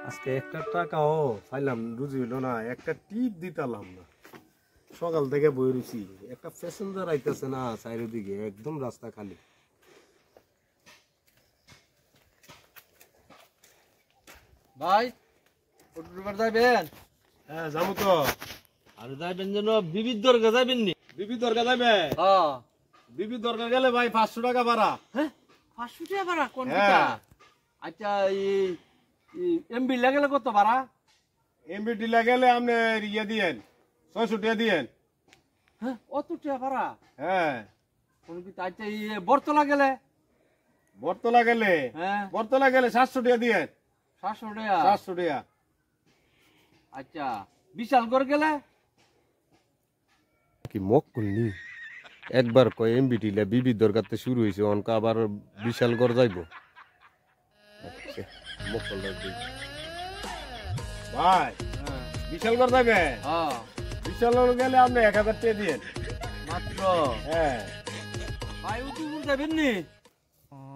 আজকে একটা টাকাও পাইলাম, রুজি হইল না, একটা টিপ দিতালাম না। সকাল থেকে বই রয়েছি, একটা প্যাসেঞ্জার আইতেছে না, চারিদিকে একদম রাস্তা খালি। ভাই যাইবেন? হ্যাঁ যাবো তো। আর যাইবেন যেন বিবির দরগা যাইবেন নি? বিবি দরকার যাবে? হ্যাঁ। বিবি দরকার গেলে ভাই 500 টাকা ভাড়া। হ্যাঁ 500 টাকা ভাড়া কোন হ্যাঁ। কিটা? আচ্ছা এমবি লাগলে কত ভাড়া? এমবি ডিলা গেলে আপনি ইয়ে দিয়েন 600 টাকা দিয়েন। হ্যাঁ অত টাকা ভাড়া? হ্যাঁ। কোন কিটা? আচ্ছা বরতলা গেলে? বরতলা গেলে? হ্যাঁ বরতলা গেলে 700 টাকা দিয়েন। 700 টাকা? 700 টাকা। আচ্ছা বিশালগড় গেলে? কি মক করনি একবার কয় এমবি ডিলা বিবি দরকারতে শুরু হয়েছে, অনকা আবার বিশালগড় যাইব। আচ্ছা মক করলে ভাই বিশালগড় যাবে? হ্যাঁ। বিশালগড় গেলে আপনি 1000 টাকা দিয়েন মাত্র? হ্যাঁ। ভাই উদুপুর যাবেন নি?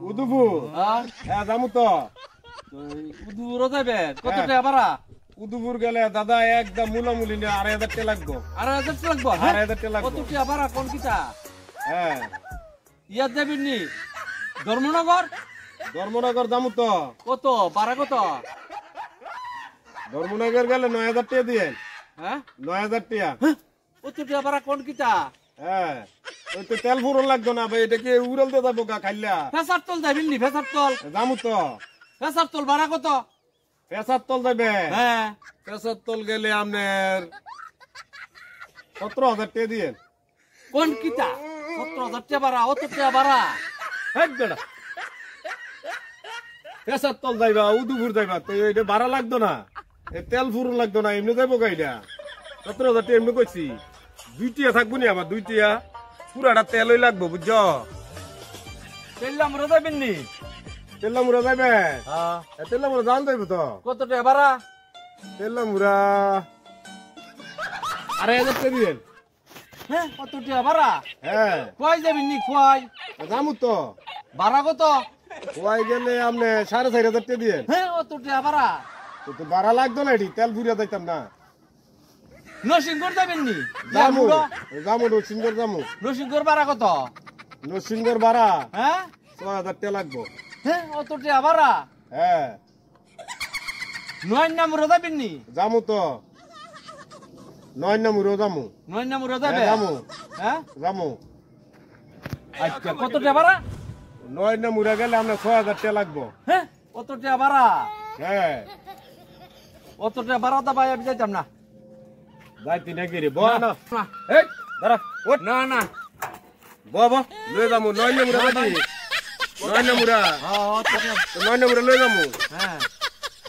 উদুপুর? হ্যাঁ হ্যাঁ যাবো তো। উদুপুরও যাবেন? কত হ্যাঁ। টাকা ভাড়া? উদুপুর গেলে দাদা একদম মূলামূলি নিয়ে 2500 টাকা লাগবো। 2500 টাকা লাগবো? 2500 টাকা লাগবো। কত টাকা ভাড়া কোন কিটা? হ্যাঁ। ইয়াত যাবেন নি? ধর্মনগর? ধর্মনগর যাবো তো। কত ভাড়া কত? ধর্মনগর গেলে 9000 টাকা দিয়েন। হ্যাঁ 9000 টাকা। কত টাকা ভাড়া কোন কিটা? হ্যাঁ ওই তো তেল ফুরন লাগতো না ভাই, এটা কি উড়াল দিয়ে যাবো গা খাইলা? ফেসার তল যাবেন নি? ফেসার তল? যাবো তো। ফেসার তল ভাড়া কত? পেশার তল যাবে? হ্যাঁ পেশার তল গেলে আপনার 17000 টাকা দিয়েন। কোন কিটা? 17000 টাকা ভাড়া? অত টাকা ভাড়া? হেট বেটা, পেশার তল যাইবা উদুপুর যাইবা তো এটা ভাড়া লাগতো না, তেল ফুরন লাগতো না, এমনি যাইবো গাইডা 17000 টাকা এমনি কইছি। 2 টিয়া থাকবো নি আমার, 2 টিয়া পুরাটা তেলই লাগবো বুঝছো। তেল্লামরা যাবেন নি? তেল্লামুড়া যাইবে? হ্যাঁ তেল্লামুড়া জান যাইবো তো। কত টাকা ভাড়া? তেল্লামুড়া 2500 টাকা দিয়েন। হ্যাঁ কত টাকা ভাড়া? হ্যাঁ কয় যাবেন নি? কয় যাবো তো। ভাড়া কত? ওয়াই গেলে আপনি 4500 টাকা দিয়েন। হ্যাঁ অত টাকা ভাড়া? তো ভাড়া লাগতো না, এটি তেল ফুরিয়া যাইতাম না। নরসিংগড় যাবেন নি? যামু যামু নরসিংগড় যামু। নরসিংগড় ভাড়া কত? নরসিংগড় ভাড়া হ্যাঁ 6000 টাকা লাগবো। হ্যাঁ অত টাকা ভাড়া? হ্যাঁ নয়নামুরা যাবেন নি? যামু তো। 9 নম্বরও যামু। নয়নামুরা যাবে? যামু হ্যাঁ যামু। আচ্ছা কত টাকা ভাড়া? 9 নম্বরে গেলে আপনার 6000 টাকা লাগবো। হ্যাঁ অত টাকা ভাড়া? হ্যাঁ অত টাকা ভাড়া তো ভাই আমি যাইতাম না। যাইতি নাকি রে? বহ না। না এই দাঁড়া ওঠ। না না বহ বহ লয়ে যামু 9 নম্বরে যাবি। 9 নম্বরে হ্যাঁ অত টাকা 9 নম্বরে লয়ে যামু। হ্যাঁ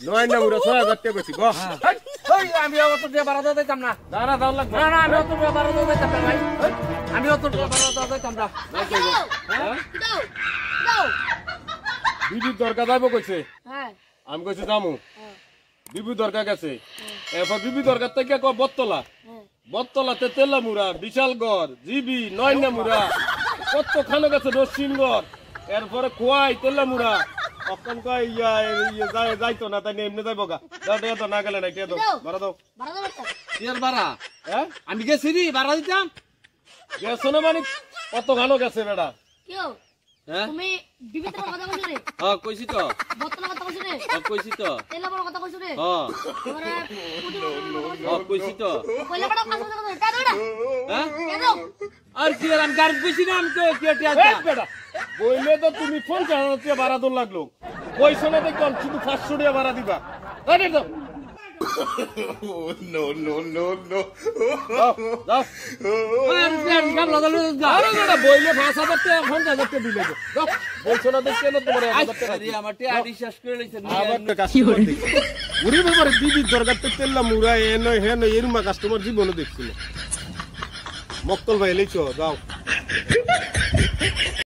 9 নম্বরে 6000 টাকা কইছি বহ। হ্যাঁ ওই আমি অত টাকা ভাড়া তো যাইতাম না। দাঁড়া দাও লাগবে। না না আমি অত টাকা ভাড়া তো যাইতাম না ভাই। আমি অত টাকা ভাড়া তো যাইতাম না। বিবি দরকার যাইবো কইছে। হ্যাঁ আমি কইছি যামু। বিবি দরকার গেছে। এরপর বিবি দরকার থেকে কয় বটতলা। বটতলাতে তেলামুড়া, বিশালগড়, জিবি, 9 নম্বরা কত খানো গেছে নরসিংগড়, এরপরে খোয়াই তেলামুড়া। অকন কয় যাইতো না, তাই এমনি যাইবো গা। দাও টিয়া তো না গেলে নাই, টিয়া দাও ভাড়া দাও। ভাড়া দেবো তো? কিয়ার ভাড়া? হ্যাঁ আমি গেছি রে ভাড়া দিতাম। গেছো না মানে কত খানো গেছে বেটা। কেউ হ্যাঁ তুমি বিবিতে কথা কইছো রে? হ্যাঁ কইছি তো। বতলা কথা কইছো রে? হ্যাঁ কইছি তো। তেলা বড় কথা কইছো রে? হ্যাঁ এবারে হ্যাঁ কইছি তো। কইলা বড় কথা কইছো রে? কাটো এটা হ্যাঁ কেন? আর কি আর আমি গাড়ি কইছি না, আমি তো কি টিয়া এই বেটা বইলে তো তুমি 50,000 টাকা ভাড়া দর লাগলো, কইছো না দেখো শুধু 500 টাকা ভাড়া দিবা। আরে দাও যাও যাও। আর প্ল্যান কামলা দলে যা। আরে বেটা বইলে 5000 টাকা 5000 টাকা দিলে তো। যাও বলছো না দেখো না তোমার 1000 টাকা আরে আমার টিয়া আডি শেষ করে লইছে। আবার তো কাস্টমার দেখি উড়ি বাবারে বিবি দরকার তো তেল্লা মুরা এনো হেনো এরমা কাস্টমার জীবনে দেখছিল। মক্তল ভাই লইছো যাও।